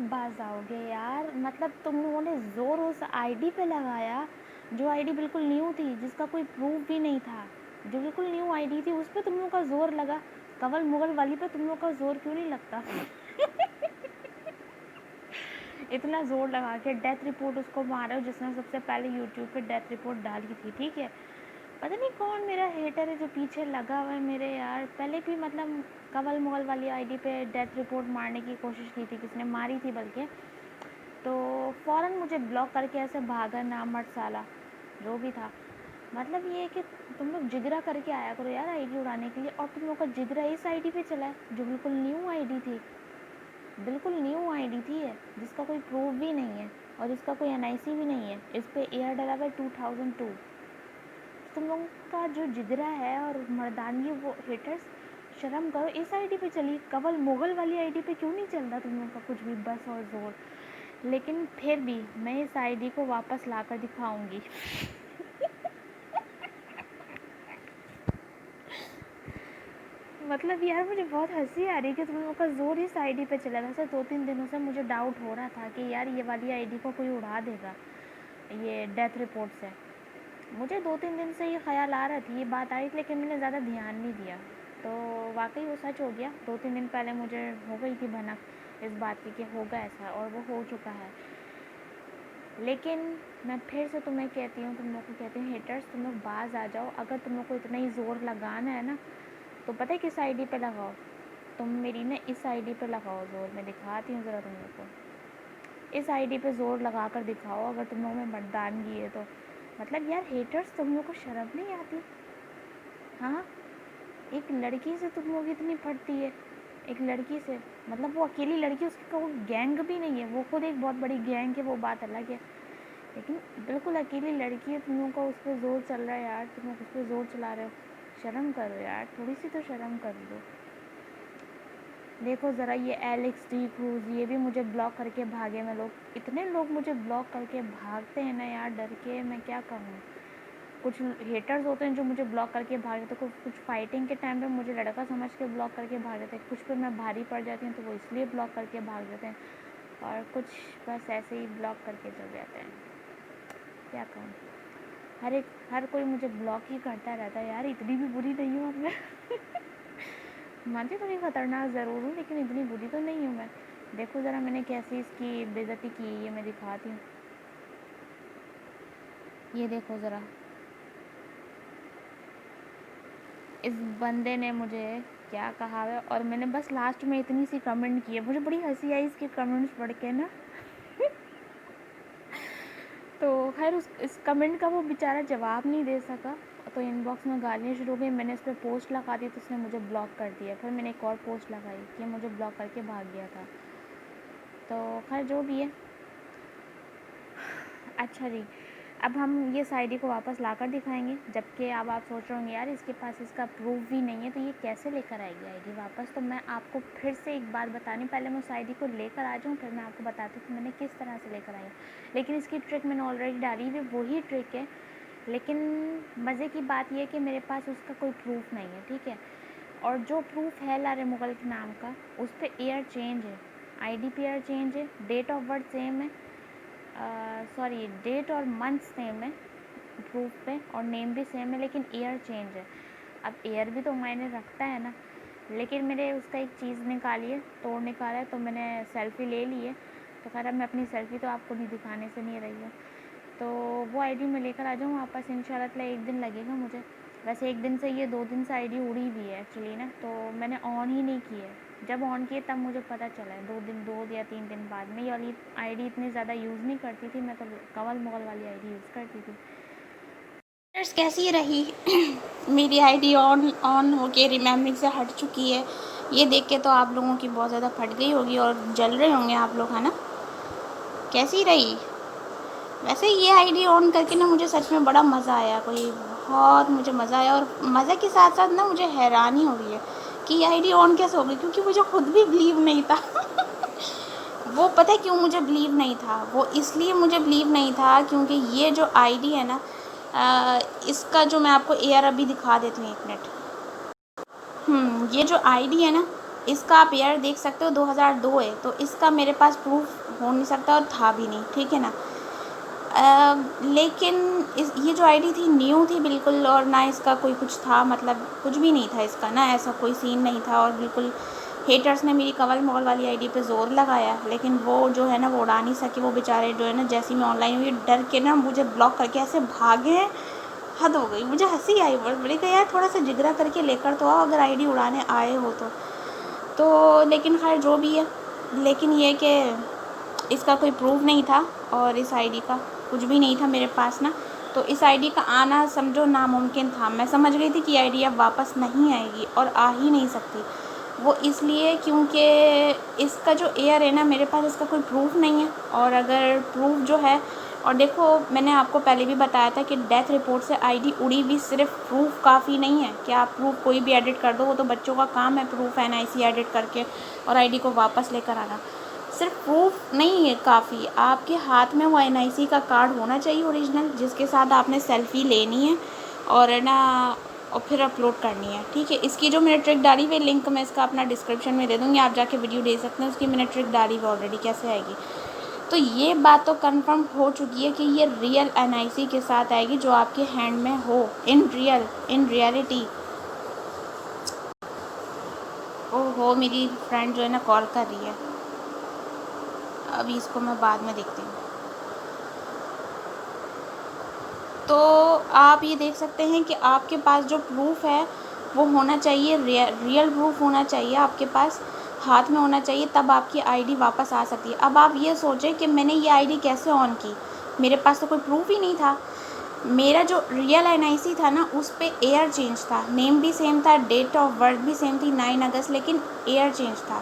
बाज आओगे यार? मतलब तुम लोगों ने ज़ोर उस आईडी पे लगाया जो आईडी बिल्कुल न्यू थी, जिसका कोई प्रूफ भी नहीं था, जो बिल्कुल न्यू आईडी थी, उस पर तुम लोगों का ज़ोर लगा। कवल मुगल वाली पे तुम लोग का ज़ोर क्यों नहीं लगता? इतना ज़ोर लगा के डेथ रिपोर्ट उसको मारा जिसने सबसे पहले यूट्यूब पे डेथ रिपोर्ट डाली थी, ठीक है। पता नहीं कौन मेरा हेटर है जो पीछे लगा हुआ है मेरे यार। पहले भी मतलब कवल मुगल वाली आईडी पे डेथ रिपोर्ट मारने की कोशिश की थी, किसने मारी थी बल्कि, तो फ़ौरन मुझे ब्लॉक करके ऐसे भागा ना मर्द साला जो भी था। मतलब ये है कि तुम लोग जिगरा करके आया करो यार आईडी उड़ाने के लिए, और तुम लोग का जिगरा इस आईडी पे चला है जो बिल्कुल न्यू आईडी थी, बिल्कुल न्यू आईडी थी है, जिसका कोई प्रूफ भी नहीं है और इसका कोई एनआईसी भी नहीं है। इस पर एयर डला हुआ है 2002। तुम लोगों का जो जिगरा है और मर्दानगी, वो हेटर्स शर्म करो। इस आईडी पे चली, कवल मुगल वाली आईडी पे क्यों नहीं चल रहा तुम लोगों का कुछ भी बस और ज़ोर? लेकिन फिर भी मैं इस आईडी को वापस ला कर दिखाऊँगी। मतलब यार मुझे बहुत हंसी आ रही है कि तुम लोगों का ज़ोर इस आईडी पे चला। वैसे 2-3 दिनों से मुझे डाउट हो रहा था कि यार ये वाली आईडी को कोई उड़ा देगा ये डेथ रिपोर्ट से। मुझे 2-3 दिन से ये ख्याल आ रहा थी, ये बात आ रही थी, लेकिन मैंने ज़्यादा ध्यान नहीं दिया। तो वाकई वो सच हो गया। 2-3 दिन पहले मुझे हो गई थी भनक इस बात की कि होगा ऐसा, और वो हो चुका है। लेकिन मैं फिर से तुम्हें कहती हूँ, तुम लोग को कहती हूँ हेटर्स, तुम लोग बाज आ जाओ। अगर तुम लोग को इतना ही ज़ोर लगाना है ना, तो पता है किस आईडी पे लगाओ? तुम मेरी ना इस आईडी पे लगाओ ज़ोर। मैं दिखाती हूँ ज़रा तुम लोग को। इस आईडी पे ज़ोर लगा कर दिखाओ अगर तुम लोगों में मर्दानगी है तो। मतलब यार हेटर्स, तुम लोग को शर्म नहीं आती? हाँ, एक लड़की से तुम लोग इतनी फटती है, एक लड़की से। मतलब वो अकेली लड़की, उसका कोई गैंग भी नहीं है, वो खुद एक बहुत बड़ी गैंग है, वो बात अलग है। लेकिन बिल्कुल अकेली लड़की है, तुम लोगों का उस पर ज़ोर चल रहा है यार, तुम लोग उस पर ज़ोर चला रहे हो। शर्म करो यार, थोड़ी सी तो शर्म कर लो। देखो ज़रा ये एलेक्स डी क्रूज़, ये भी मुझे ब्लॉक करके भागे। मैं लोग, इतने लोग मुझे ब्लॉक करके भागते हैं ना यार डर के, मैं क्या कहूँ। कुछ हेटर्स होते हैं जो मुझे ब्लॉक करके भाग देते, कुछ फाइटिंग के टाइम पे मुझे लड़का समझ के ब्लॉक करके भाग देते हैं, कुछ पे मैं भारी पड़ जाती हूँ तो वो इसलिए ब्लॉक करके भाग देते हैं, और कुछ बस ऐसे ही ब्लॉक करके चल जाते हैं। क्या कहूँ, हर कोई मुझे ब्लॉक ही करता रहता है यार। इतनी भी बुरी नहीं हूँ अब मैं। मानती थोड़ी ख़तरनाक ज़रूर हूँ, लेकिन इतनी बुरी तो नहीं हूँ मैं। देखो ज़रा मैंने कैसी इसकी बेइज्जती की, ये मैं दिखाती हूँ। ये देखो ज़रा, इस बंदे ने मुझे क्या कहा है, और मैंने बस लास्ट में इतनी सी कमेंट की है। मुझे बड़ी हंसी आई इसके कमेंट्स पढ़ के ना। तो खैर इस कमेंट का वो बेचारा जवाब नहीं दे सका, तो इनबॉक्स में गालियाँ शुरू हो गई। मैंने इस पर पोस्ट लगा दी तो उसने मुझे ब्लॉक कर दिया। फिर मैंने एक और पोस्ट लगाई कि मुझे ब्लॉक करके भाग गया था। तो खैर जो भी है। अच्छा जी, अब हम ये आईडी को वापस लाकर दिखाएंगे, जबकि अब आप सोच रहे होंगे यार इसके पास इसका प्रूफ भी नहीं है तो ये कैसे लेकर आएगी आईडी वापस। तो मैं आपको फिर से एक बात बतानी, पहले मैं उस आईडी को लेकर आ जाऊँ, फिर मैं आपको बताती हूँ कि मैंने किस तरह से लेकर आई। लेकिन इसकी ट्रिक मैंने ऑलरेडी डाली हुई, वही ट्रिक है। लेकिन मज़े की बात यह है कि मेरे पास उसका कोई प्रूफ नहीं है, ठीक है। और जो प्रूफ है लारे मुगल के नाम का, उस पर एयर चेंज है, आईडी पे एयर चेंज है, डेट ऑफ बर्थ सेम है, सॉरी डेट और मंथ सेम है प्रूफ पे, और नेम भी सेम है, लेकिन ईयर चेंज है। अब ईयर भी तो मायने रखता है ना। लेकिन मेरे उसका एक चीज़ निकाली है, तोड़ निकाला है, तो मैंने सेल्फ़ी ले ली है। तो खैर अब मैं अपनी सेल्फ़ी तो आपको नहीं दिखाने से नहीं रही हूँ। तो वो आईडी मैं लेकर आ जाऊँ वापस इंशाल्लाह ताला। एक दिन लगेगा मुझे, वैसे एक दिन से, ये 2 दिन से आईडी उड़ी हुई है एक्चुअली ना, तो मैंने ऑन ही नहीं की है। जब ऑन किए तब मुझे पता चला है, 2 या 3 दिन बाद। मैं ये वाली आईडी इतनी ज़्यादा यूज़ नहीं करती थी, मैं तो कवल मुगल वाली आईडी यूज़ करती थी। कैसी रही? मेरी आईडी ऑन ऑन होके रिमेम्बरिंग से हट चुकी है। ये देख के तो आप लोगों की बहुत ज़्यादा फट गई होगी और जल रहे होंगे आप लोग, है ना? कैसी रही? वैसे ये आईडी ऑन करके ना मुझे सच में बड़ा मज़ा आया, कोई बहुत मुझे मज़ा आया। और मज़े के साथ साथ ना मुझे हैरानी हो रही है कि ये आईडी ऑन कैसे हो गई, क्योंकि मुझे खुद भी बिलीव नहीं था। वो पता है क्यों मुझे बिलीव नहीं था? वो इसलिए मुझे बिलीव नहीं था क्योंकि ये जो आईडी है ना, इसका जो मैं आपको एयर अभी दिखा देती हूँ, 1 मिनट। ये जो आईडी है ना, इसका आप ईयर देख सकते हो 2002 है, तो इसका मेरे पास प्रूफ हो नहीं सकता और था भी नहीं, ठीक है ना। लेकिन ये जो आईडी थी न्यू थी बिल्कुल, और ना इसका कोई कुछ था, मतलब कुछ भी नहीं था इसका ना, ऐसा कोई सीन नहीं था। और बिल्कुल हेटर्स ने मेरी कवल मोगल वाली आईडी पे ज़ोर लगाया, लेकिन वो जो है ना वो उड़ा नहीं सके। वो बेचारे जो है ना, जैसे ही मैं ऑनलाइन हुई डर के ना मुझे ब्लॉक करके ऐसे भागे हैं, हद हो गई। मुझे हंसी आई बहुत बड़ी, कहा यार थोड़ा सा जिगरा करके लेकर तो आओ अगर आईडी उड़ाने आए हो तो लेकिन खैर जो भी है, लेकिन ये कि इसका कोई प्रूफ नहीं था और इस आईडी का कुछ भी नहीं था मेरे पास ना, तो इस आईडी का आना समझो नामुमकिन था। मैं समझ गई थी कि आईडी अब वापस नहीं आएगी और आ ही नहीं सकती। वो इसलिए क्योंकि इसका जो एयर है ना, मेरे पास इसका कोई प्रूफ नहीं है। और अगर प्रूफ जो है, और देखो मैंने आपको पहले भी बताया था कि डेथ रिपोर्ट से आईडी उड़ी भी सिर्फ प्रूफ काफ़ी नहीं है कि आप प्रूफ कोई भी एडिट कर दो, वो तो बच्चों का काम है प्रूफ NIC एडिट करके और आईडी को वापस लेकर आना। सिर्फ प्रूफ नहीं है काफ़ी, आपके हाथ में वो NIC का कार्ड होना चाहिए ओरिजिनल, जिसके साथ आपने सेल्फ़ी लेनी है और ना और फिर अपलोड करनी है, ठीक है। इसकी जो मैंने ट्रिक डाली हुई लिंक मैं इसका अपना डिस्क्रिप्शन में दे दूँगी, आप जाके वीडियो देख सकते हैं। उसकी मैंने ट्रिक डाली हुई ऑलरेडी कैसे आएगी। तो ये बात तो कंफर्म हो चुकी है कि ये रियल NIC के साथ आएगी जो आपके हैंड में हो, इन रियलिटी। ओहो, मेरी फ्रेंड जो है ना कॉल कर रही है, अभी इसको मैं बाद में देखती हूँ। तो आप ये देख सकते हैं कि आपके पास जो प्रूफ है वो होना चाहिए, रियल प्रूफ होना चाहिए आपके पास, हाथ में होना चाहिए, तब आपकी आईडी वापस आ सकती है। अब आप ये सोचें कि मैंने ये आईडी कैसे ऑन की, मेरे पास तो कोई प्रूफ ही नहीं था। मेरा जो रियल NIC था ना उस पे एयर चेंज था, नेम भी सेम था, डेट ऑफ बर्थ भी सेम थी 9 अगस्त, लेकिन एयर चेंज था।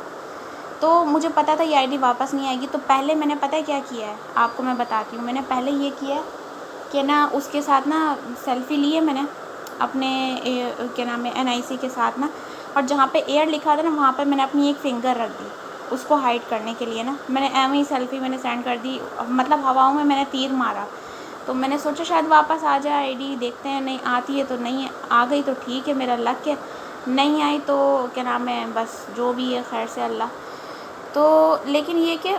तो मुझे पता था ये आईडी वापस नहीं आएगी। तो पहले मैंने पता है क्या किया है, आपको मैं बताती हूँ। मैंने पहले ये किया है कि ना उसके साथ ना सेल्फ़ी ली है मैंने अपने क्या नाम है NIC के साथ ना, और जहाँ पे एयर लिखा था ना वहाँ पे मैंने अपनी एक फ़िंगर रख दी उसको हाइड करने के लिए ना। मैंने एम ही सेल्फ़ी मैंने सेंड कर दी, मतलब हवाओं में मैंने तीर मारा। तो मैंने सोचा शायद वापस आ जाए आईडी, देखते हैं, नहीं आती है तो नहीं, आ गई तो ठीक है, मेरा लक है। नहीं आई तो क्या नाम है, बस जो भी है खैर से अल्लाह। तो लेकिन ये कि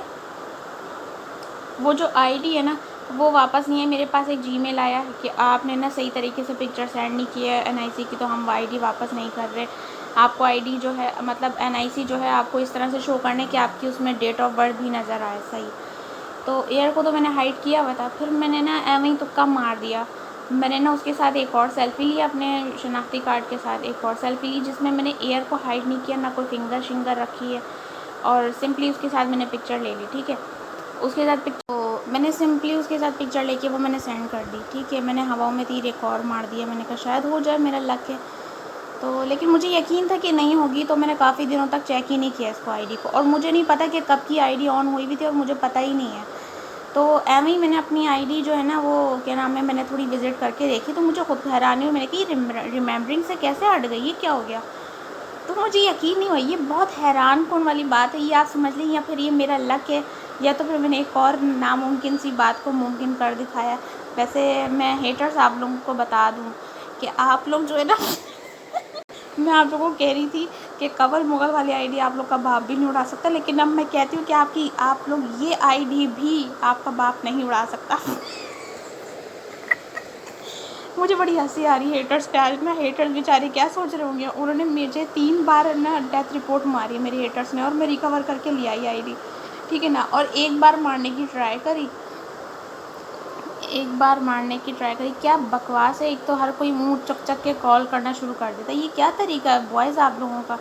वो जो आईडी है ना वो वापस नहीं है। मेरे पास एक जीमेल आया कि आपने ना सही तरीके से पिक्चर सेंड नहीं किया है NIC की, तो हम आईडी वापस नहीं कर रहे। आपको आईडी जो है मतलब NIC जो है आपको इस तरह से शो करने कि आपकी उसमें डेट ऑफ बर्थ भी नज़र आए सही। तो एयर को तो मैंने हाइड किया हुआ था, फिर मैंने ना एम ही तुक्का मार दिया। मैंने ना उसके साथ एक और सेल्फ़ी ली, अपने शनाख्ती कार्ड के साथ एक और सेल्फ़ी ली जिसमें मैंने एयर को हाइड नहीं किया, ना कोई फिंगर शिंगर रखी है, और सिंपली उसके साथ मैंने पिक्चर ले ली, ठीक है। उसके साथ तो मैंने सिंपली उसके साथ पिक्चर लेके वो मैंने सेंड कर दी, ठीक है। मैंने हवाओं में तीर एक और मार दिया, मैंने कहा शायद हो जाए, मेरा लक है। तो लेकिन मुझे यकीन था कि नहीं होगी, तो मैंने काफ़ी दिनों तक चेक ही नहीं किया इसको आईडी को, और मुझे नहीं पता कि कब की आईडी ऑन हुई भी थी और मुझे पता ही नहीं है। तो एम ही मैंने अपनी आईडी जो है ना वो क्या नाम है मैंने थोड़ी विज़िट करके देखी, तो मुझे खुद हैरानी हुई। मैंने कहा रिमेम्बरिंग से कैसे हट गई, ये क्या हो गया। तो मुझे यकीन नहीं हुआ। ये बहुत हैरान कौन वाली बात है, ये आप समझ लें, या फिर ये मेरा लक है, या तो फिर मैंने एक और नामुमकिन सी बात को मुमकिन कर दिखाया। वैसे मैं हेटर्स आप लोगों को बता दूं कि आप लोग जो है ना मैं आप लोगों को कह रही थी कि कवल मुगल वाली आईडी आप लोग का बाप भी नहीं उड़ा सकता, लेकिन अब मैं कहती हूँ कि आप लोग ये आईडी भी आपका बाप नहीं उड़ा सकता। मुझे बड़ी हंसी आ रही है हेटर्स पे आज ना। हेटर्स बेचारे क्या सोच रहे होंगे, उन्होंने मुझे 3 बार ना डेथ रिपोर्ट मारी मेरी हेटर्स ने, और मैं रिकवर करके ले आई आईडी, ठीक है ना। और एक बार मारने की ट्राई करी, क्या बकवास है। एक तो हर कोई मुंह चक चक के कॉल करना शुरू कर देता है, ये क्या तरीका है बॉयज़ आप लोगों का,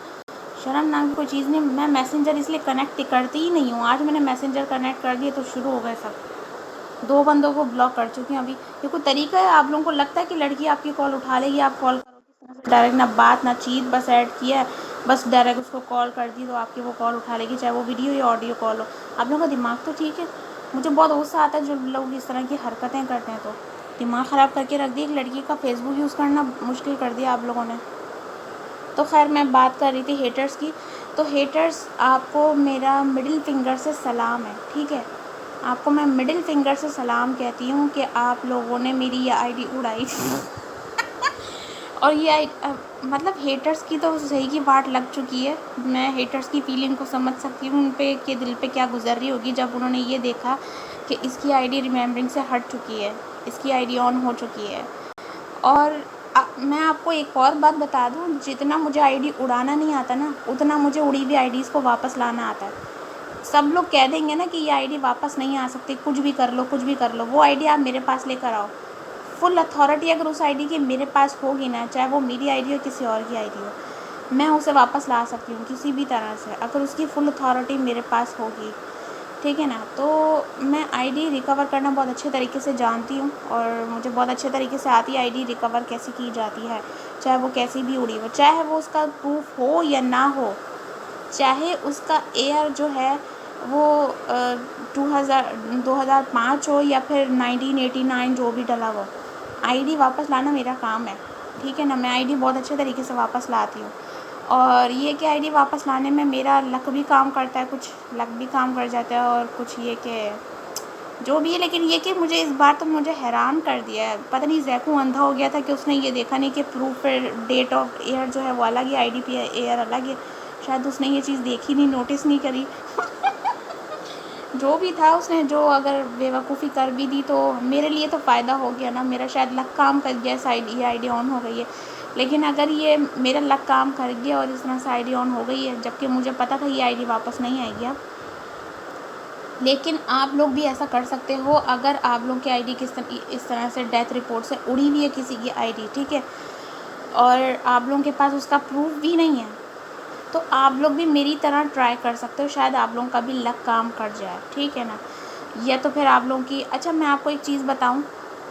शर्म नाम की कोई चीज़ नहीं। मैं मैसेंजर इसलिए कनेक्ट करती ही नहीं हूँ, आज मैंने मैसेंजर कनेक्ट कर दिया तो शुरू हो गए सब। 2 बंदों को ब्लॉक कर चुकी हूँ अभी। ये कोई तरीका है, आप लोगों को लगता है कि लड़की आपकी कॉल उठा लेगी, आप कॉल करोगे डायरेक्ट, ना बात ना चीत, बस ऐड किया है, बस डायरेक्ट उसको कॉल कर दी तो आपकी वो कॉल उठा लेगी, चाहे वो वीडियो या ऑडियो कॉल हो। आप लोगों का दिमाग तो ठीक है। मुझे बहुत गुस्सा आता है जो लोग इस तरह की हरकतें करते हैं, तो दिमाग ख़राब करके रख दी। एक लड़की का फेसबुक यूज़ करना मुश्किल कर दिया आप लोगों ने। तो खैर मैं बात कर रही थी हेटर्स की। तो हेटर्स आपको मेरा मिडिल फिंगर से सलाम है, ठीक है। आपको मैं मिडिल फिंगर से सलाम कहती हूँ कि आप लोगों ने मेरी ये आईडी उड़ाई और ये मतलब हेटर्स की तो सही की वाट लग चुकी है। मैं हेटर्स की फीलिंग को समझ सकती हूँ, उन पे के दिल पे क्या गुजर रही होगी जब उन्होंने ये देखा कि इसकी आईडी रिमेम्बरिंग से हट चुकी है, इसकी आईडी ऑन हो चुकी है। और मैं आपको एक और बात बता दूँ, जितना मुझे आईडी उड़ाना नहीं आता ना, उतना मुझे उड़ी हुई आईडीज़ को वापस लाना आता है। सब लोग कह देंगे ना कि ये आईडी वापस नहीं आ सकती, कुछ भी कर लो, कुछ भी कर लो, वो आईडी आप मेरे पास लेकर आओ। फुल अथॉरिटी अगर उस आईडी की मेरे पास होगी ना, चाहे वो मेरी आईडी हो किसी और की आईडी हो, मैं उसे वापस ला सकती हूँ किसी भी तरह से, अगर उसकी फुल अथॉरिटी मेरे पास होगी, ठीक है ना। तो मैं आईडी रिकवर करना बहुत अच्छे तरीके से जानती हूँ और मुझे बहुत अच्छे तरीके से आती है आईडी रिकवर कैसे की जाती है, चाहे वो कैसी भी उड़ी हो, चाहे वो उसका प्रूफ हो या ना हो, चाहे उसका एयर जो है वो 2005 हो या फिर 1989 जो भी डला हो, आईडी वापस लाना मेरा काम है, ठीक है ना। मैं आईडी बहुत अच्छे तरीके से वापस लाती हूँ। और ये कि आईडी वापस लाने में मेरा लक भी काम करता है, कुछ लक भी काम कर जाता है, और कुछ ये कि जो भी है। लेकिन ये कि मुझे इस बार तो मुझे हैरान कर दिया है, पता नहीं ज़ैकू अंधा हो गया था कि उसने ये देखा नहीं कि प्रूफ डेट ऑफ एयर जो है वो अलग है, आईडी पे एयर अलग है। शायद उसने ये चीज़ देखी नहीं, नोटिस नहीं करी। जो भी था, उसने जो अगर बेवकूफ़ी कर भी दी तो मेरे लिए तो फ़ायदा हो गया ना, मेरा शायद लक काम कर गया, साइड ये आईडी ऑन हो गई है। लेकिन अगर ये मेरा लक काम कर गया और इस तरह से आईडी ऑन हो गई है, जबकि मुझे पता था ये आईडी वापस नहीं आएगी अब। लेकिन आप लोग भी ऐसा कर सकते हो, अगर आप लोग की आईडी इस तरह से डेथ रिपोर्ट से उड़ी हुई है किसी की आईडी, ठीक है, और आप लोगों के पास उसका प्रूफ भी नहीं है, तो आप लोग भी मेरी तरह ट्राई कर सकते हो, शायद आप लोगों का भी लक काम कर जाए, ठीक है ना। या तो फिर आप लोगों की, अच्छा मैं आपको एक चीज़ बताऊं,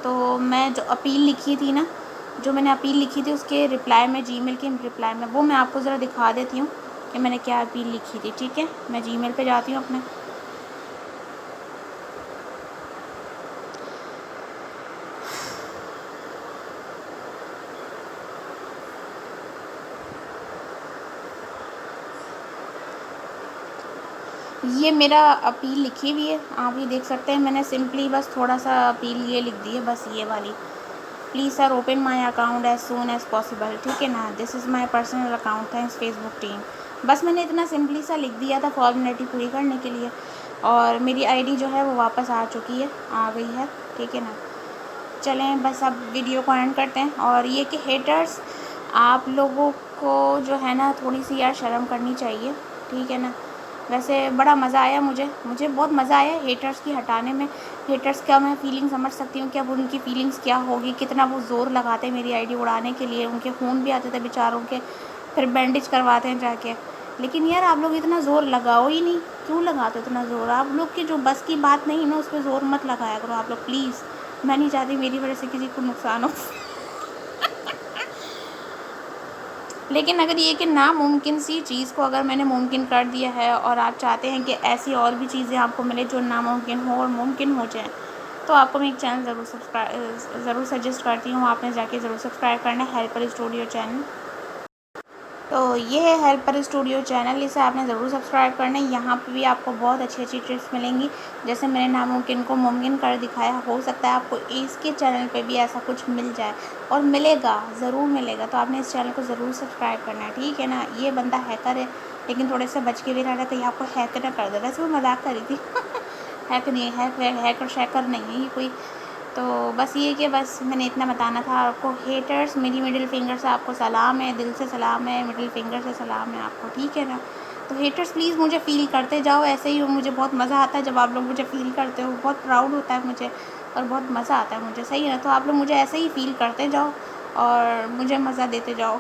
तो मैं जो अपील लिखी थी ना, जो मैंने अपील लिखी थी उसके रिप्लाई में, जीमेल के रिप्लाई में, वो मैं आपको ज़रा दिखा देती हूँ कि मैंने क्या अपील लिखी थी, ठीक है। मैं जीमेल पे जाती हूँ अपने, ये मेरा अपील लिखी हुई है, आप ये देख सकते हैं। मैंने सिंपली बस थोड़ा सा अपील ये लिख दी है, बस ये वाली, please sir open my account as soon as possible, ठीक है ना, this is my personal account, thanks Facebook team. बस मैंने इतना सिंपली सा लिख दिया था फॉर्मेलिटी पूरी करने के लिए, और मेरी आईडी जो है वो वापस आ चुकी है, आ गई है, ठीक है ना। चलें बस अब वीडियो को एंड करते हैं। और ये कि हेटर्स, आप लोगों को जो है ना थोड़ी सी यार शर्म करनी चाहिए, ठीक है ना। वैसे बड़ा मज़ा आया, मुझे बहुत मज़ा आया हेटर्स की हटाने में। हेटर्स का मैं फ़ीलिंग समझ सकती हूँ कि अब उनकी फ़ीलिंग्स क्या होगी, कितना वो ज़ोर लगाते हैं मेरी आईडी उड़ाने के लिए, उनके खून भी आते थे बेचारों के, फिर बैंडेज करवाते हैं जाके। लेकिन यार आप लोग इतना ज़ोर लगाओ ही नहीं, क्यों लगाते हो इतना ज़ोर? आप लोग की जो बस की बात नहीं ना, उस पर ज़ोर मत लगाया करो आप लोग प्लीज़। मैं नहीं चाहती मेरी वजह से किसी को नुकसान हो। लेकिन अगर ये कि नामुमकिन सी चीज़ को अगर मैंने मुमकिन कर दिया है, और आप चाहते हैं कि ऐसी और भी चीज़ें आपको मिले जो नामुमकिन हो और मुमकिन हो जाए, तो आपको मैं एक चैनल ज़रूर सजेस्ट करती हूँ, आपने जाके ज़रूर सब्सक्राइब करना है, हेल्पर स्टूडियो चैनल। तो ये है हेल्पर स्टूडियो चैनल, इसे आपने ज़रूर सब्सक्राइब करना है। यहाँ पे भी आपको बहुत अच्छी अच्छी टिप्स मिलेंगी, जैसे मैंने नामुमकिन को मुमकिन कर दिखाया। हो सकता है आपको इसके चैनल पे भी ऐसा कुछ मिल जाए, और मिलेगा, ज़रूर मिलेगा। तो आपने इस चैनल को ज़रूर सब्सक्राइब करना है, ठीक है ना। ये बंदा हैकर है, लेकिन थोड़े से बच के भी रहना, कहीं आपको हैक ना कर दे। वैसे वो मजाक करी थी। हैक नहीं है, हैकर शैकर नहीं है ये कोई। तो बस ये कि बस मैंने इतना बताना था आपको। हेटर्स, मेरी मिडिल फिंगर से आपको सलाम है, दिल से सलाम है, मिडिल फिंगर से सलाम है आपको, ठीक है ना। तो हेटर्स प्लीज़ मुझे फ़ील करते जाओ ऐसे ही, मुझे बहुत मज़ा आता है जब आप लोग मुझे फ़ील करते हो, बहुत प्राउड होता है मुझे, और बहुत मज़ा आता है मुझे, सही है ना। तो आप लोग मुझे ऐसे ही फ़ील करते जाओ और मुझे मज़ा देते जाओ।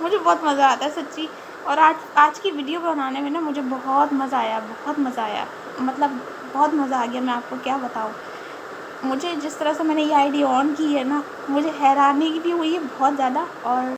मुझे बहुत मज़ा आता है सच्ची। और आज की वीडियो बनाने में ना मुझे बहुत मज़ा आया, बहुत मज़ा आया, मतलब बहुत मज़ा आ गया, मैं आपको क्या बताऊँ। मुझे जिस तरह से मैंने ये आईडी ऑन की है ना, मुझे हैरानी भी हुई है बहुत ज़्यादा। और